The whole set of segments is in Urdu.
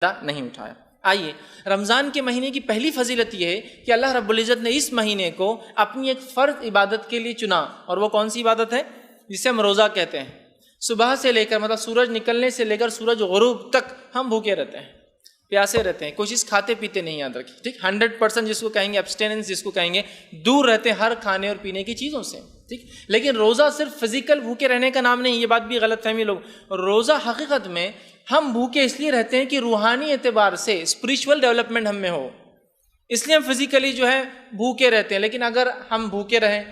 نہیں اٹھایا۔ آئیے، رمضان کے مہینے کی پہلی فضیلت یہ ہے کہ اللہ رب العزت نے اس مہینے کو اپنی ایک فرض عبادت کے لیے چنا، اور وہ کون سی عبادت ہے؟ جسے ہم روزہ کہتے ہیں۔ صبح سے لے کر مطلب سورج نکلنے سے لے کر سورج غروب تک ہم بھوکے رہتے ہیں، پیاسے رہتے ہیں، کوئی چیز کھاتے پیتے نہیں، یاد رکھیں، ٹھیک؟ 100% جس کو کہیں گے ایبسٹیننس، جس کو کہیں گے دور رہتے ہیں ہر کھانے اور پینے کی چیزوں سے، ٹھیک؟ لیکن روزہ صرف فزیکل بھوکے رہنے کا نام نہیں، یہ بات بھی غلط فہمی لوگ۔ روزہ حقیقت میں ہم بھوکے اس لیے رہتے ہیں کہ روحانی اعتبار سے اسپریچول ڈیولپمنٹ ہم میں ہو، اس لیے ہم فزیکلی جو ہے بھوکے رہتے ہیں۔ لیکن اگر ہم بھوکے رہیں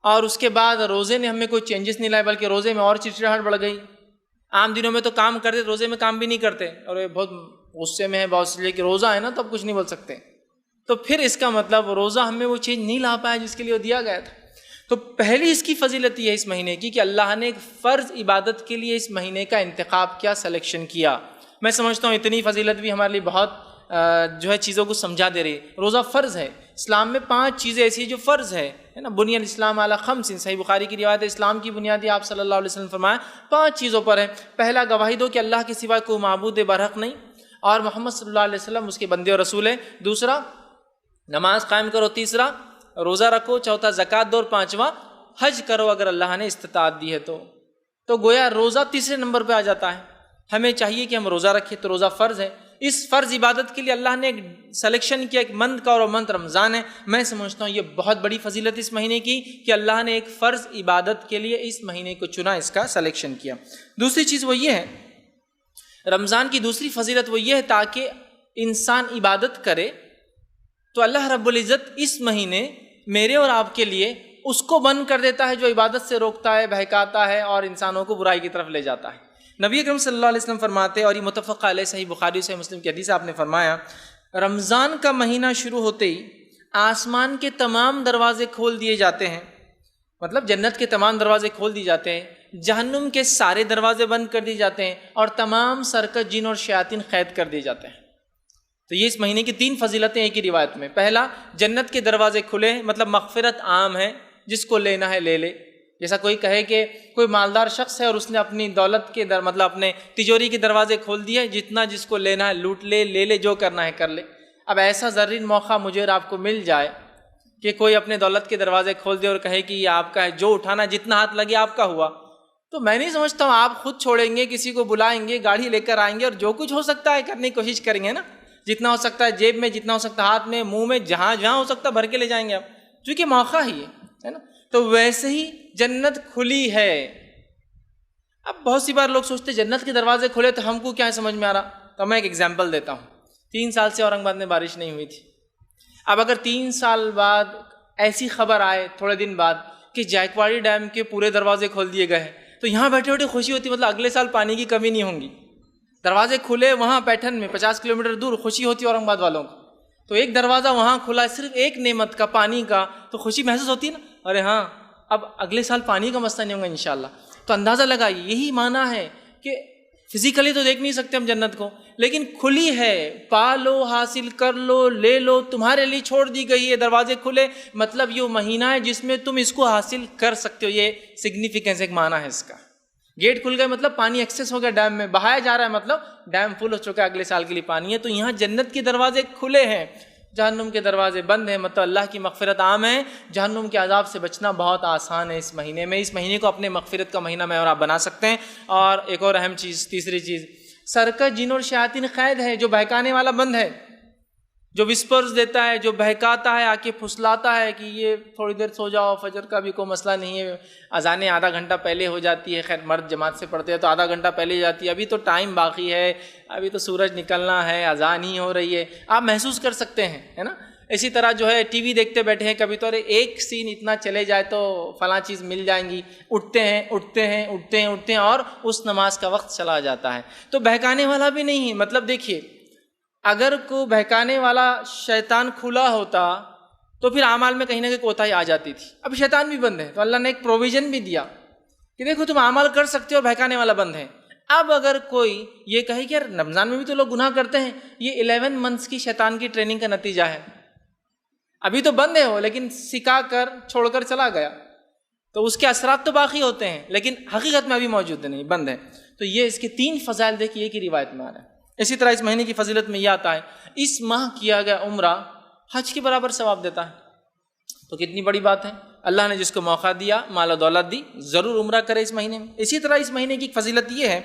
اور اس کے بعد روزے نے ہمیں کوئی چینجز نہیں لائے، بلکہ روزے میں اور چڑچڑاہٹ بڑھ گئی، عام دنوں میں تو کام کرتے، روزے میں کام بھی نہیں کرتے، اور یہ بہت غصے میں ہے بہت سے لیے کہ روزہ ہے نا تو اب کچھ نہیں بول سکتے، تو پھر اس کا مطلب روزہ ہمیں وہ چیز نہیں لا پایا جس کے لیے وہ دیا گیا تھا۔ تو پہلی اس کی فضیلت یہ ہے اس مہینے کی کہ اللہ نے ایک فرض عبادت کے لیے اس مہینے کا انتخاب کیا، سلیکشن کیا۔ میں سمجھتا ہوں اتنی فضیلت بھی ہمارے لیے بہت جو ہے چیزوں کو سمجھا دے رہی ہے۔ روزہ فرض ہے، اسلام میں 5 چیزیں ایسی ہیں جو فرض ہے نا، بنی الاسلام علی 5، صحیح بخاری کی روایت ہے، اسلام کی بنیادی آپ صلی اللہ علیہ وسلم فرمایا 5 چیزوں پر ہے۔ پہلا، گواہی دو کہ اللہ کے سوا کوئی معبود برحق نہیں اور محمد صلی اللہ علیہ وسلم اس کے بندے اور رسول ہیں۔ دوسرا، نماز قائم کرو۔ تیسرا، روزہ رکھو۔ چوتھا، زکوٰۃ دو۔ اور 5واں، حج کرو اگر اللہ نے استطاعت دی ہے تو گویا روزہ تیسرے نمبر پہ آ جاتا ہے۔ ہمیں چاہیے کہ ہم روزہ رکھیں، تو روزہ فرض ہے۔ اس فرض عبادت کے لیے اللہ نے ایک سلیکشن کیا، ایک منتھ کا، اور منتھ رمضان ہے۔ میں سمجھتا ہوں یہ بہت بڑی فضیلت اس مہینے کی کہ اللہ نے ایک فرض عبادت کے لیے اس مہینے کو چنا، اس کا سلیکشن کیا۔ دوسری چیز وہ یہ ہے، رمضان کی دوسری فضیلت وہ یہ ہے تاکہ انسان عبادت کرے تو اللہ رب العزت اس مہینے میرے اور آپ کے لیے اس کو بند کر دیتا ہے جو عبادت سے روکتا ہے، بہکاتا ہے اور انسانوں کو برائی کی طرف لے جاتا ہے۔ نبی اکرم صلی اللہ علیہ وسلم فرماتے، اور یہ متفق علیہ، صحیح بخاری سے مسلم کی حدیث، آپ نے فرمایا رمضان کا مہینہ شروع ہوتے ہی آسمان کے تمام دروازے کھول دیے جاتے ہیں، مطلب جنت کے تمام دروازے کھول دیے جاتے ہیں، جہنم کے سارے دروازے بند کر دیے جاتے ہیں، اور تمام سرکش جن اور شیاطین قید کر دیے جاتے ہیں۔ تو یہ اس مہینے کی 3 فضیلتیں ایک ہی روایت میں۔ پہلا، جنت کے دروازے کھلے، مطلب مغفرت عام ہے، جس کو لینا ہے لے لے۔ جیسا کوئی کہے کہ کوئی مالدار شخص ہے اور اس نے اپنی دولت کے مطلب اپنے تجوری کے دروازے کھول دیے، جتنا جس کو لینا ہے لوٹ لے، لے لے، جو کرنا ہے کر لے۔ اب ایسا زرین موقع مجھے اور آپ کو مل جائے کہ کوئی اپنے دولت کے دروازے کھول دے اور کہے کہ یہ آپ کا ہے، جو اٹھانا جتنا ہاتھ لگے آپ کا ہوا، تو میں نہیں سمجھتا ہوں آپ خود چھوڑیں گے، کسی کو بلائیں گے، گاڑی لے کر آئیں گے اور جو کچھ ہو سکتا ہے کرنے کی کوشش کریں گے نا، جتنا ہو سکتا ہے جیب میں، جتنا ہو سکتا ہے ہاتھ میں، منہ میں، جہاں جہاں ہو سکتا ہے بھر کے لے جائیں گے آپ، کیونکہ موقع ہی ہے نا۔ تو ویسے ہی جنت کھلی ہے۔ اب بہت سی بار لوگ سوچتے جنت کے دروازے کھلے تو ہم کو کیا سمجھ میں آ رہا، تو میں ایک ایگزامپل دیتا ہوں۔ 3 سال سے اورنگ آباد میں بارش نہیں ہوئی تھی۔ اب اگر 3 سال بعد ایسی خبر آئے تھوڑے دن بعد کہ جائکواڑی ڈیم کے پورے دروازے کھول دیے گئے ہیں، تو یہاں بیٹھے بیٹھے خوشی ہوتی، مطلب اگلے سال پانی کی کمی نہیں ہوگی۔ دروازے کھلے وہاں پیٹھن میں 50 کلومیٹر دور، خوشی ہوتی اورنگ آباد والوں کو۔ تو ایک دروازہ وہاں کھلا ہے صرف ایک نعمت کا، پانی کا، تو خوشی محسوس ہوتی ہے نا، ارے ہاں اب اگلے سال پانی کا مسئلہ نہیں ہوگا انشاءاللہ۔ تو اندازہ لگائیے، یہی معنی ہے کہ فزیکلی تو دیکھ نہیں سکتے ہم جنت کو، لیکن کھلی ہے، پا لو، حاصل کر لو، لے لو، تمہارے لیے چھوڑ دی گئی ہے، دروازے کھلے، مطلب یہ مہینہ ہے جس میں تم اس کو حاصل کر سکتے ہو۔ یہ سگنیفیکنس، ایک معنی ہے اس کا۔ گیٹ کھل گئے مطلب پانی ایکسیس ہو گیا، ڈیم میں بہایا جا رہا ہے، مطلب ڈیم فل ہو چکا ہے، اگلے سال کے لیے پانی ہے۔ تو یہاں جنت کے دروازے کھلے ہیں، جہنم کے دروازے بند ہیں، مطلب اللہ کی مغفرت عام ہے، جہنم کے عذاب سے بچنا بہت آسان ہے اس مہینے میں۔ اس مہینے کو اپنے مغفرت کا مہینہ میں اور آپ بنا سکتے ہیں۔ اور ایک اور اہم چیز، تیسری چیز، سرکش جن اور شیاطین قید ہے، جو بہکانے والا بند ہے، جو وسپرز دیتا ہے، جو بہکاتا ہے، آ کے پھسلاتا ہے کہ یہ تھوڑی دیر سو جاؤ، فجر کا بھی کوئی مسئلہ نہیں ہے، اذانیں آدھا گھنٹہ پہلے ہو جاتی ہے، خیر مرد جماعت سے پڑھتے ہیں تو آدھا گھنٹہ پہلے ہو جاتی ہے، ابھی تو ٹائم باقی ہے، ابھی تو سورج نکلنا ہے، اذان ہی ہو رہی ہے، آپ محسوس کر سکتے ہیں، ہے نا۔ اسی طرح جو ہے ٹی وی دیکھتے بیٹھے ہیں، کبھی تو ارے ایک سین اتنا چلے جائے تو فلاں چیز مل جائیں گی، اٹھتے ہیں اور اس نماز کا وقت چلا جاتا ہے۔ تو بہکانے والا بھی نہیں ہے، مطلب دیکھیے اگر کوئی بہکانے والا شیطان کھلا ہوتا تو پھر اعمال میں کہیں نہ کہیں کوتاہی آ جاتی تھی۔ اب شیطان بھی بند ہے تو اللہ نے ایک پروویژن بھی دیا کہ دیکھو تم اعمال کر سکتے ہو، بہکانے والا بند ہے۔ اب اگر کوئی یہ کہے کہ یار رمضان میں بھی تو لوگ گناہ کرتے ہیں، یہ 11 منتھس کی شیطان کی ٹریننگ کا نتیجہ ہے، ابھی تو بند ہے وہ، لیکن سکھا کر چھوڑ کر چلا گیا، تو اس کے اثرات تو باقی ہوتے ہیں لیکن حقیقت میں ابھی موجود نہیں، بند ہے۔ تو یہ اس کے 3 فضائل دیکھیے ایک ہی روایت میں آ رہا ہے۔ اسی طرح اس مہینے کی فضیلت میں یہ آتا ہے اس ماہ کیا گیا عمرہ حج کے برابر ثواب دیتا ہے. تو کتنی بڑی بات ہے. اللہ نے جس کو موقع دیا، مال و دولت دی، ضرور عمرہ کرے اس مہینے میں. اسی طرح اس مہینے کی فضیلت یہ ہے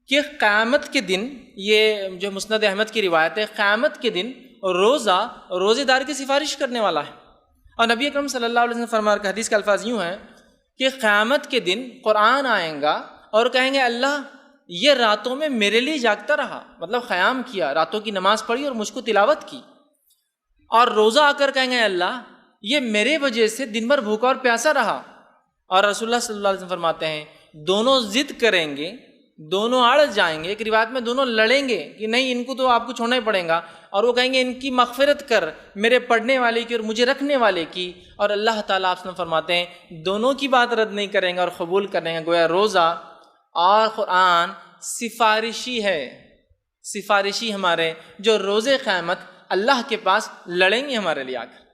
کہ قیامت کے دن، یہ جو مسند احمد کی روایت ہے، قیامت کے دن روزے دار کی سفارش کرنے والا ہے. اور نبی اکرم صلی اللہ علیہ وسلم فرمایا کہ حدیث کے الفاظ یوں ہیں کہ قیامت کے دن قرآن آئیں گا اور کہیں گے اللہ یہ راتوں میں میرے لیے جاگتا رہا، مطلب قیام کیا، راتوں کی نماز پڑھی اور مجھ کو تلاوت کی. اور روزہ آ کر کہیں گے اللہ یہ میرے وجہ سے دن بھر بھوکا اور پیاسا رہا. اور رسول اللہ صلی اللہ علیہ وسلم فرماتے ہیں دونوں ضد کریں گے، دونوں اڑ جائیں گے. ایک روایت میں دونوں لڑیں گے کہ نہیں ان کو تو آپ کو چھوڑنا ہی پڑے گا، اور وہ کہیں گے ان کی مغفرت کر، میرے پڑھنے والے کی اور مجھے رکھنے والے کی. اور اللہ تعالیٰ آپ سے فرماتے ہیں دونوں کی بات رد نہیں کریں گے اور قبول کریں گے. گویا روزہ اور قرآن سفارشی ہے، سفارشی ہمارے جو روزے قیامت اللہ کے پاس لڑیں گے ہمارے لیے آ کر.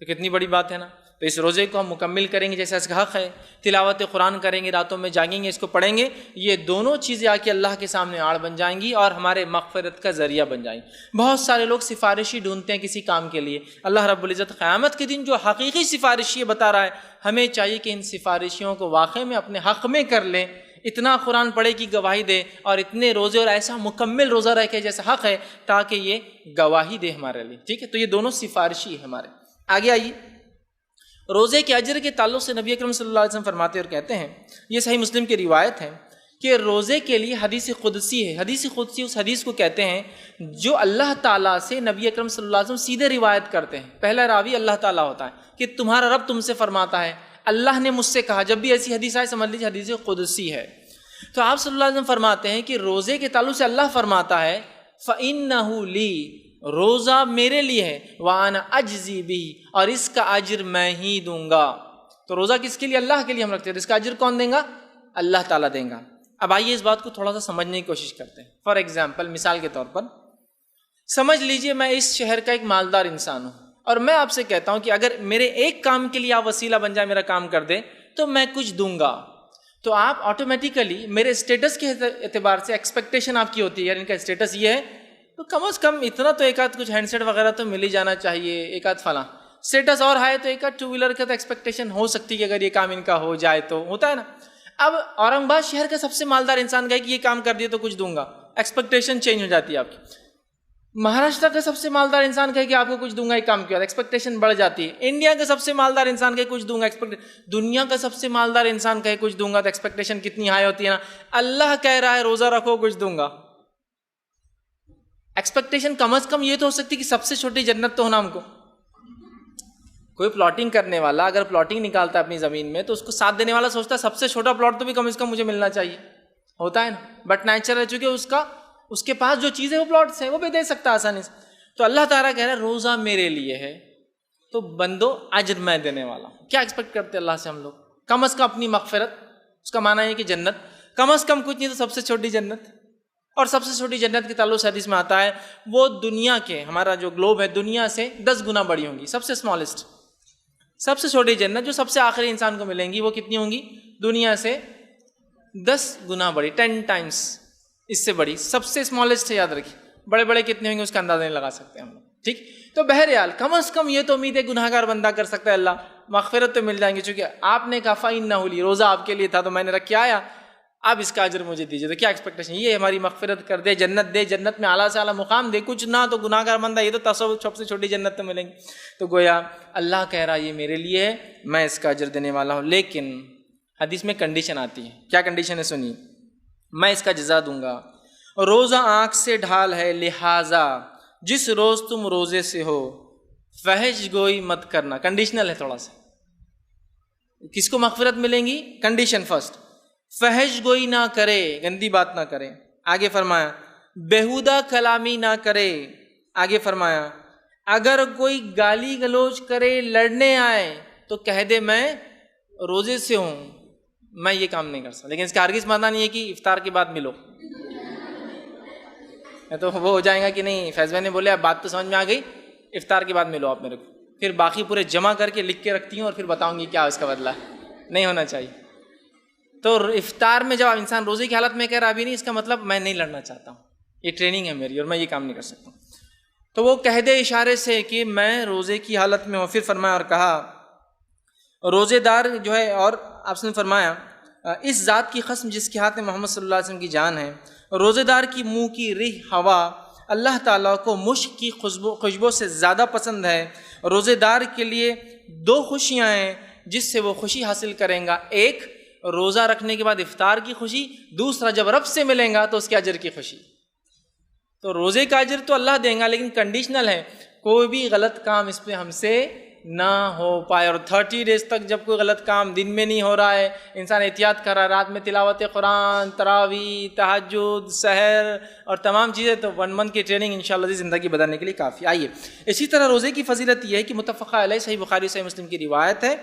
تو کتنی بڑی بات ہے نا. تو اس روزے کو ہم مکمل کریں گے جیسا اس کا حق ہے، تلاوت قرآن کریں گے، راتوں میں جاگیں گے، اس کو پڑھیں گے. یہ دونوں چیزیں آ کے اللہ کے سامنے آڑ بن جائیں گی اور ہمارے مغفرت کا ذریعہ بن جائیں گی. بہت سارے لوگ سفارشی ڈھونڈتے ہیں کسی کام کے لیے. اللہ رب العزت قیامت کے دن جو حقیقی سفارشی بتا رہا ہے، ہمیں چاہیے کہ ان سفارشیوں کو واقعی میں اپنے حق میں کر لیں. اتنا قرآن پڑھے کی گواہی دے اور اتنے روزے اور ایسا مکمل روزہ رکھے جیسا حق ہے تاکہ یہ گواہی دے ہمارے لیے. ٹھیک ہے، تو یہ دونوں سفارشی ہے ہمارے. آگے آئیے، روزے کے اجر کے تعلق سے نبی اکرم صلی اللہ علیہ وسلم فرماتے اور کہتے ہیں، یہ صحیح مسلم کی روایت ہے کہ روزے کے لیے حدیث قدسی ہے. حدیث قدسی اس حدیث کو کہتے ہیں جو اللہ تعالیٰ سے نبی اکرم صلی اللہ علیہ وسلم سیدھے روایت کرتے ہیں. پہلا راوی اللہ تعالیٰ ہوتا ہے کہ تمہارا رب تم سے فرماتا ہے، اللہ نے مجھ سے کہا. جب بھی ایسی حدیث آئے سمجھ لیجیے حدیث قدسی ہے. تو آپ صلی اللہ علیہ وسلم فرماتے ہیں کہ روزے کے تعلق سے اللہ فرماتا ہے فَإِنَّهُ لِي، روزہ میرے لیے ہے، وَأَنَا أَجْزِي بِهِ، اور اس کا اجر میں ہی دوں گا. تو روزہ کس کے لیے؟ اللہ کے لیے ہم رکھتے ہیں. اس کا اجر کون دیں گا؟ اللہ تعالیٰ دیں گا. اب آئیے اس بات کو تھوڑا سا سمجھنے کی کوشش کرتے ہیں. فار ایگزامپل، مثال کے طور پر سمجھ لیجئے میں اس شہر کا ایک مالدار انسان ہوں اور میں آپ سے کہتا ہوں کہ اگر میرے ایک کام کے لیے آپ وسیلہ بن جائے، میرا کام کر دے تو میں کچھ دوں گا. تو آپ آٹومیٹیکلی میرے اسٹیٹس کے اعتبار سے ایکسپیکٹیشن آپ کی ہوتی ہے، یار ان کا اسٹیٹس یہ ہے تو کم از کم اتنا تو ایک آدھ کچھ ہینڈ سیٹ وغیرہ تو مل ہی جانا چاہیے، ایک آدھ فلاں. اسٹیٹس اور ہے تو ایک آدھ ٹو ویلر کا تو ایکسپیکٹیشن ہو سکتی ہے کہ اگر یہ کام ان کا ہو جائے تو ہوتا ہے نا. اب اورنگ آباد شہر کا سب سے مالدار انسان کہے کہ یہ کام کر دیے تو کچھ دوں گا، ایکسپیکٹیشن چینج ہو جاتی ہے آپ کی. مہاراشٹر کا سب سے مالدار انسان کہے کہ آپ کو کچھ دوں گا، ایک کام کیا، ایکسپیکٹیشن بڑھ جاتی ہے. انڈیا کا سب سے مالدار انسان کہے کچھ دوں گا، دنیا کا سب سے مالدار انسان کہے کچھ دوں گا تو ایکسپیکٹیشن کتنی ہائی ہوتی ہے نا. اللہ کہہ رہا ہے روزہ رکھو کچھ دوں گا، ایکسپیکٹیشن کم از کم یہ تو ہو سکتی کہ سب سے چھوٹی جنت تو ہونا ہم کو. کوئی پلاٹنگ کرنے والا اگر پلاٹنگ نکالتا ہے اپنی زمین میں تو اس کو ساتھ دینے والا سوچتا ہے سب سے چھوٹا پلاٹ تو بھی کم از کم مجھے ملنا چاہیے، ہوتا ہے نا. بٹ نیچر ہے چونکہ اس کے پاس جو چیزیں وہ پلاٹس ہیں وہ بھی دے سکتا ہے آسانی سے. تو اللہ تعالیٰ کہہ رہا ہے روزہ میرے لیے ہے تو بندو اجر میں دینے والا ہوں. کیا ایکسپیکٹ کرتے اللہ سے ہم لوگ؟ کم از کم اپنی مغفرت. اس کا معنی ہے کہ جنت، کم از کم کچھ نہیں تو سب سے چھوٹی جنت. اور سب سے چھوٹی جنت کے تعلق سے حدیث میں آتا ہے وہ دنیا کے، ہمارا جو گلوب ہے دنیا سے 10 گنا بڑی ہوں گی. سب سے اسمالسٹ، سب سے چھوٹی جنت جو سب سے آخری انسان کو ملیں گی وہ کتنی ہوں گی؟ دنیا سے 10 گنا بڑی، 10 ٹائمس اس سے بڑی. سب سے اسمالسٹ ہے، یاد رکھیے. بڑے بڑے کتنے ہوں گے اس کا اندازہ نہیں لگا سکتے ہم لوگ. ٹھیک، تو بہرحال کم از کم یہ تو امید ہے گناہ گار بندہ کر سکتا ہے، اللہ مغفرت تو مل جائیں گے. چونکہ آپ نے کہا فَإِنَّهُ لِي، روزہ آپ کے لیے تھا تو میں نے رکھ کے آیا، اب اس کا اجر مجھے دیجیے. تو کیا ایکسپیکٹیشن؟ یہ ہماری مغفرت کر دے، جنت دے، جنت میں اعلیٰ سے اعلیٰ مقام دے. کچھ نہ تو گناہ گار بندہ یہ تو تصور سب سے چھوٹی جنت تو ملیں گی. تو گویا اللہ کہہ رہا یہ میرے لیے ہے، میں اس کا اجر دینے والا ہوں. لیکن حدیث میں کنڈیشن آتی ہے. کیا کنڈیشن ہے سنیے؟ میں اس کا جزا دوں گا. روزہ آنکھ سے ڈھال ہے، لہٰذا جس روز تم روزے سے ہو فحش گوئی مت کرنا. کنڈیشنل ہے تھوڑا سا. کس کو مغفرت ملیں گی؟ کنڈیشن فرسٹ، فحش گوئی نہ کرے، گندی بات نہ کرے. آگے فرمایا بیہودہ کلامی نہ کرے. آگے فرمایا اگر کوئی گالی گلوچ کرے، لڑنے آئے تو کہہ دے میں روزے سے ہوں، میں یہ کام نہیں کر سکتا. لیکن اس کا ہرگز معنی نہیں ہے کہ افطار کے بعد ملو. تو وہ ہو جائے گا کہ نہیں فیض بھائی نے بولے اب بات تو سمجھ میں آ گئی، افطار کے بعد ملو آپ میرے کو، پھر باقی پورے جمع کر کے لکھ کے رکھتی ہوں اور پھر بتاؤں گی کیا اس کا بدلہ ہے. نہیں ہونا چاہیے. تو افطار میں جب انسان روزے کی حالت میں کہہ رہا ابھی نہیں، اس کا مطلب میں نہیں لڑنا چاہتا ہوں. یہ ٹریننگ ہے میری اور میں یہ کام نہیں کر سکتا. تو وہ کہہ دے اشارے سے کہ میں روزے کی حالت میں ہوں. پھر فرمایا اور کہا روزے دار جو ہے، اور آپ نے فرمایا اس ذات کی قسم جس کے ہاتھ میں محمد صلی اللہ علیہ وسلم کی جان ہے، روزے دار کی منہ کی ریح ہوا اللہ تعالیٰ کو مشک کی خوشبو سے زیادہ پسند ہے. روزے دار کے لیے 2 خوشیاں ہیں جس سے وہ خوشی حاصل کریں گا. ایک روزہ رکھنے کے بعد افطار کی خوشی، دوسرا جب رب سے ملیں گا تو اس کے اجر کی خوشی. تو روزے کا اجر تو اللہ دیں گا، لیکن کنڈیشنل ہے، کوئی بھی غلط کام اس پہ ہم سے نہ ہو پائے. اور 30 ڈیز تک جب کوئی غلط کام دن میں نہیں ہو رہا ہے، انسان احتیاط کر رہا ہے، رات میں تلاوت قرآن، تراویح، تہجد، سحر اور تمام چیزیں، تو 1 منتھ کی ٹریننگ انشاءاللہ زندگی بدلنے کے لیے کافی. آئیے اسی طرح روزے کی فضیلت یہ ہے کہ متفق علیہ صحیح بخاری صحیح مسلم کی روایت ہے،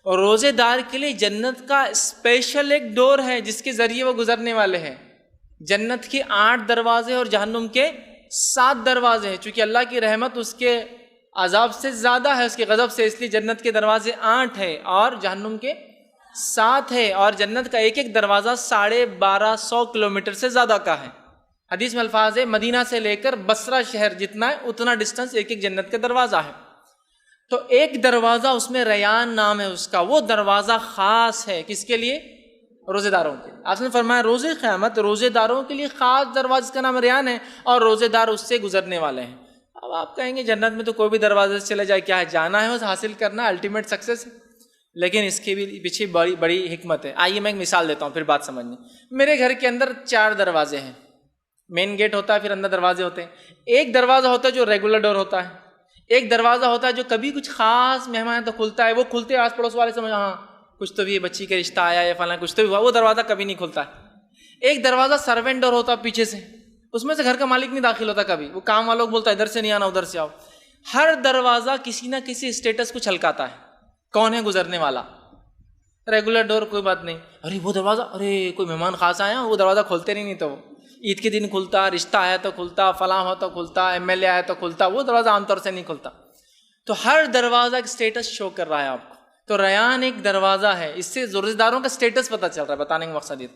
اور روزے دار کے لیے جنت کا اسپیشل ایک ڈور ہے جس کے ذریعے وہ گزرنے والے ہیں. جنت کے 8 دروازے اور جہنم کے 7 دروازے ہیں. چونکہ اللہ کی رحمت اس کے عذاب سے زیادہ ہے، اس کے غضب سے، اس لیے جنت کے دروازے 8 ہیں اور جہنم کے 7 ہے. اور جنت کا ایک ایک دروازہ 1250 کلومیٹر سے زیادہ کا ہے. حدیث میں الفاظ ہے مدینہ سے لے کر بصرہ شہر جتنا ہے اتنا ڈسٹنس ایک ایک جنت کا دروازہ ہے. تو ایک دروازہ اس میں ریان نام ہے اس کا، وہ دروازہ خاص ہے کس کے لیے؟ روزے داروں کے. آپ نے فرمایا روزے قیامت روزے داروں کے لیے خاص دروازے کا نام ریان ہے، اور روزے دار اس سے گزرنے والے ہیں. اب آپ کہیں گے جنت میں تو کوئی بھی دروازے سے چلے جائے، کیا ہے، جانا ہے اس حاصل کرنا الٹیمیٹ سکسیس ہے. لیکن اس کے بھی پیچھے بڑی بڑی حکمت ہے. آئیے میں ایک مثال دیتا ہوں پھر بات سمجھنے. میرے گھر کے اندر 4 دروازے ہیں. مین گیٹ ہوتا ہے، پھر اندر دروازے ہوتے ہیں. ایک دروازہ ہوتا ہے جو ریگولر ڈور ہوتا ہے، ایک دروازہ ہوتا ہے جو کبھی کچھ خاص مہمان تو کھلتا ہے، وہ کھلتے آس پڑوس والے سمجھ ہاں کچھ تو بھی بچی کا رشتہ آیا یا فلاں کچھ تو بھی ہوا، وہ دروازہ کبھی نہیں کھلتا ہے. ایک دروازہ سروینٹ ڈور ہوتا ہے پیچھے سے، اس میں سے گھر کا مالک نہیں داخل ہوتا کبھی، وہ کام والوں کو بولتا ہے ادھر سے نہیں آنا ادھر سے آؤ. ہر دروازہ کسی نہ کسی اسٹیٹس کو چھلکاتا ہے. کون ہے گزرنے والا؟ ریگولر ڈور کوئی بات نہیں، ارے وہ دروازہ، ارے کوئی مہمان خاص آیا، وہ دروازہ کھولتے نہیں تو عید کے دن کھلتا، رشتہ آیا تو کھلتا، فلاں ہو تو کھلتا، MLA آیا تو کھلتا، وہ دروازہ عام طور سے نہیں کھلتا. تو ہر دروازہ ایک اسٹیٹس شو کر رہا ہے آپ کو. تو ریان ایک دروازہ ہے، اس سے روزے داروں کا اسٹیٹس پتہ چل رہا ہے. بتانے کا مقصد یہ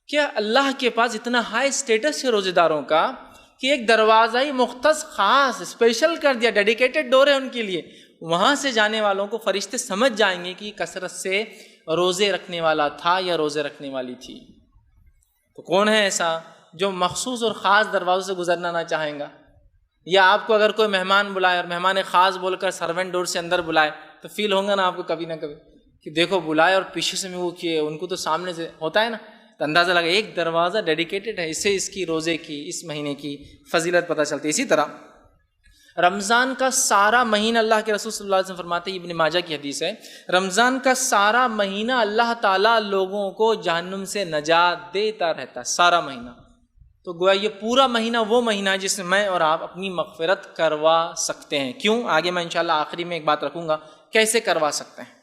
کہ اللہ کے پاس اتنا ہائی اسٹیٹس ہے روزے داروں کا کہ ایک دروازہ ہی مختص خاص اسپیشل کر دیا، ڈیڈیکیٹڈ ڈور ہے ان کے لیے. وہاں سے جانے والوں کو فرشتے سمجھ جائیں گے کہ کثرت سے روزے رکھنے والا تھا یا روزے رکھنے والی تھی. تو کون ہے ایسا جو مخصوص اور خاص دروازوں سے گزرنا نہ چاہیں گا؟ یا آپ کو اگر کوئی مہمان بلائے اور مہمان خاص بول کر سروینٹ ڈور سے اندر بلائے تو فیل ہوگا نا آپ کو کبھی نہ کبھی کہ دیکھو بلائے اور پیچھے سے میں وہ کیے، ان کو تو سامنے سے ہوتا ہے نا، تو اندازہ لگا ایک دروازہ ڈیڈیکیٹڈ ہے. اس سے اس کی روزے کی، اس مہینے کی فضیلت پتہ چلتی ہے. اسی طرح رمضان کا سارا مہینہ اللہ کے رسول صلی اللہ علیہ وسلم فرماتے ہیں، ابن ماجہ کی حدیث ہے، رمضان کا سارا مہینہ اللہ تعالیٰ لوگوں کو جہنم سے نجات دیتا رہتا ہے. سارا مہینہ. تو گویا یہ پورا مہینہ وہ مہینہ ہے جس میں میں اور آپ اپنی مغفرت کروا سکتے ہیں. کیوں؟ آگے میں انشاءاللہ آخری میں ایک بات رکھوں گا کیسے کروا سکتے ہیں.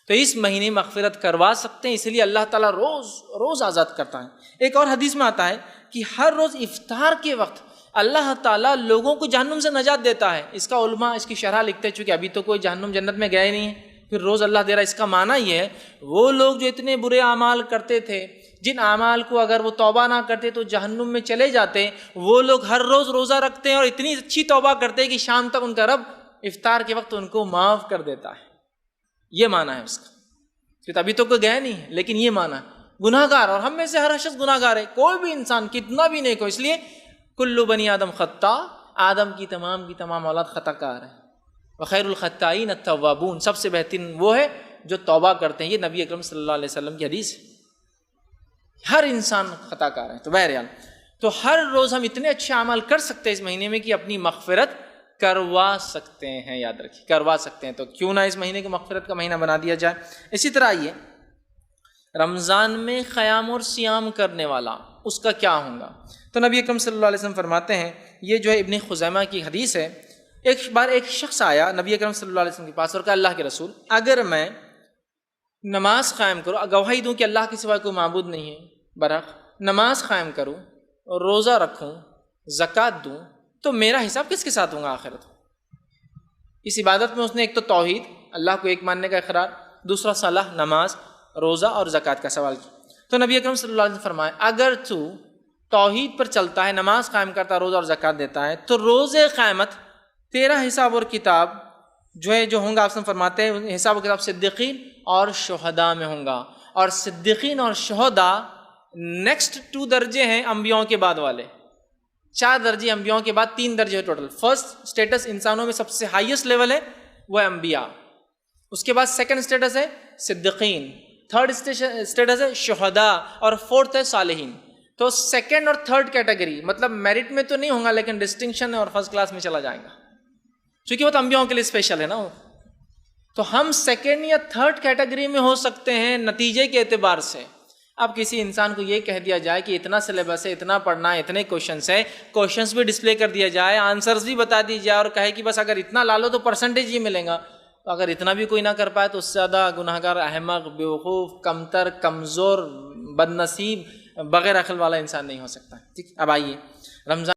تو اس مہینے مغفرت کروا سکتے ہیں، اس لیے اللہ تعالیٰ روز روز آزاد کرتا ہے. ایک اور حدیث میں آتا ہے کہ ہر روز افطار کے وقت اللہ تعالیٰ لوگوں کو جہنم سے نجات دیتا ہے. اس کا علماء اس کی شرح لکھتے ہیں، چونکہ ابھی تو کوئی جہنم جنت میں گیا ہی نہیں ہے، پھر روز اللہ دے رہا ہے. اس کا معنی یہ ہے وہ لوگ جو اتنے برے اعمال کرتے تھے، جن اعمال کو اگر وہ توبہ نہ کرتے تو جہنم میں چلے جاتے، وہ لوگ ہر روز روزہ رکھتے ہیں اور اتنی اچھی توبہ کرتے ہیں کہ شام تک ان کا رب افطار کے وقت ان کو معاف کر دیتا ہے. یہ معنی ہے اس کا. کہ ابھی تو کوئی گیا نہیں ہے، لیکن یہ معنی ہے گناہ گار، اور ہم میں سے ہر شخص گناہ گار ہے. کوئی بھی انسان کتنا بھی نیک ہو، اس لیے کلو بنی آدم خطا، آدم کی تمام اولاد خطا کار ہے. وخیر الخطائین التوابون، سب سے بہترین وہ ہے جو توبہ کرتے ہیں. یہ نبی اکرم صلی اللہ علیہ وسلم کی حدیث ہے. ہر انسان خطا کار ہے. تو بہرحال تو ہر روز ہم اتنے اچھے اعمال کر سکتے ہیں اس مہینے میں کہ اپنی مغفرت کروا سکتے ہیں. یاد رکھیے کروا سکتے ہیں. تو کیوں نہ اس مہینے کو مغفرت کا مہینہ بنا دیا جائے. اسی طرح آئیے رمضان میں قیام اور سیام کرنے والا اس کا کیا ہوگا. تو نبی اکرم صلی اللہ علیہ وسلم فرماتے ہیں، یہ جو ہے ابن خزیمہ کی حدیث ہے، ایک بار ایک شخص آیا نبی اکرم صلی اللہ علیہ وسلم کے پاس اور کہا اللہ کے رسول، اگر میں نماز قائم کروں، گواہی دوں کہ اللہ کے سوا کوئی معبود نہیں ہے، برحق نماز قائم کروں اور روزہ رکھوں، زکوٰۃ دوں، تو میرا حساب کس کے ساتھ ہوگا آخرت؟ اس عبادت میں اس نے ایک تو توحید، اللہ کو ایک ماننے کا اقرار، دوسرا صلاح، نماز، روزہ اور زکوٰۃ کا سوال کیا. تو نبی اکرم صلی اللہ علیہ وسلم فرمایا اگر تو توحید پر چلتا ہے، نماز قائم کرتا ہے، روزہ اور زکوٰۃ دیتا ہے، تو روز قیامت تیرا حساب اور کتاب جو ہوں گا، آپ سے فرماتے ہیں حساب و کتاب صدیقین اور شہداء میں ہوں گا. اور صدیقین اور شہداء نیکسٹ 2 درجے ہیں انبیاؤں کے بعد والے. 4 درجے انبیاؤں کے بعد 3 درجے ٹوٹل. فرسٹ اسٹیٹس انسانوں میں سب سے ہائیسٹ لیول ہے وہ انبیاء، اس کے بعد سیکنڈ اسٹیٹس ہے صدیقین، تھرڈ اسٹیٹس ہے شہداء، اور فورتھ ہے صالحین. تو سیکنڈ اور تھرڈ کیٹیگری مطلب میرٹ میں تو نہیں ہوں گا لیکن ڈسٹنکشن اور فرسٹ کلاس میں چلا جائے گا، چونکہ وہ تو انبیاؤں کے لیے اسپیشل ہے نا وہ. تو ہم سیکنڈ یا تھرڈ کیٹیگری میں ہو سکتے ہیں نتیجے کے اعتبار سے. اب کسی انسان کو یہ کہہ دیا جائے کہ اتنا سلیبس ہے، اتنا پڑھنا ہے، اتنے کوشچنس ہیں، کوشچنس بھی ڈسپلے کر دیا جائے، آنسرز بھی بتا دی جائے، اور کہے کہ بس اگر اتنا لا لو تو پرسنٹیج ہی ملے گا. تو اگر اتنا بھی کوئی نہ کر پائے تو اس سے زیادہ گناہ گار، احمق، بیوقوف، کمتر، کمزور، بد نصیب، بغیر عقل والا انسان نہیں ہو سکتا. ٹھیک. اب آئیے رمضان